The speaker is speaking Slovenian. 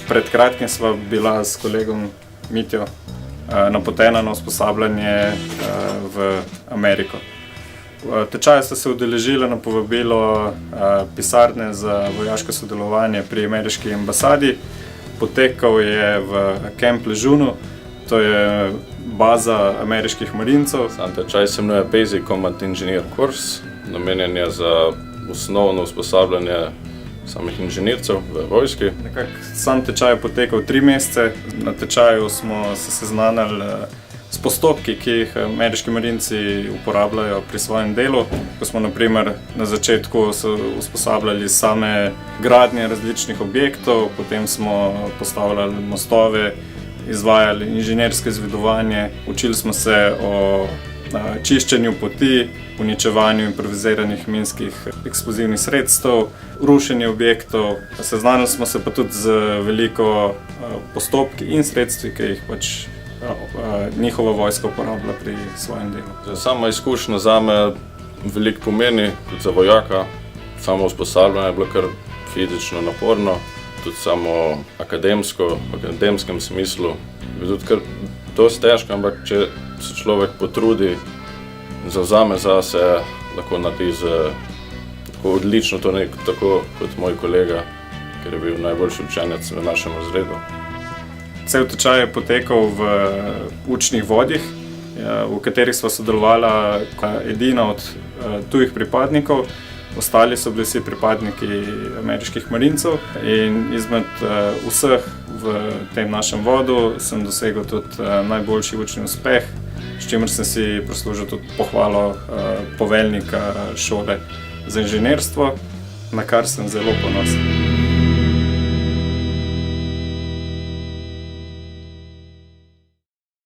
Pred kratkim sva bila s kolegom Mitjo napotena na usposabljanje v Ameriko. Tečaja sta se udeležila na povabilo pisarne za vojaško sodelovanje pri ameriški ambasadi. Potekal je v Camp Lejeune, to je baza ameriških marincev. Sam tečaj se imenuje Basic Combat Engineer Course, namenjen je za osnovno usposabljanje samih inženircev v vojski. Sam tečaj je potekal 3 mesece. Na tečaju smo se seznanili s postopki, ki jih ameriški marinci uporabljajo pri svojem delu. Ko smo na začetku usposabljali same gradnje različnih objektov, potem smo postavljali mostove, izvajali inženirsko izvedovanje, učili smo se o čiščenju poti, uničevanju improviziranih minskih eksplozivnih sredstev, rušenju objektov. Seznanili smo se pa tudi z veliko postopki in sredstvi, ki jih njihova vojska uporablja pri svojem delu. Sama izkušnja zame veliko pomeni, tudi za vojaka. Samo usposabljanje je bilo kar fizično naporno, tudi samo akademsko, v akademskem smislu. Je tudi kar dosti težko, ampak če se človek potrudi, zavzame zase, lahko naredi tako odlično to tako kot moj kolega, ker je bil najboljši učenec v našem razredu. Cel tečaj je potekal v učnih vodih, v katerih sva sodelovala edina od tujih pripadnikov. Ostali so bili vsi pripadniki ameriških marincev in izmed vseh v tem našem vodu sem dosegel tudi najboljši učni uspeh, s čimer sem si prislužil tudi pohvalo poveljnika šole za inženirstvo, na kar sem zelo ponosen.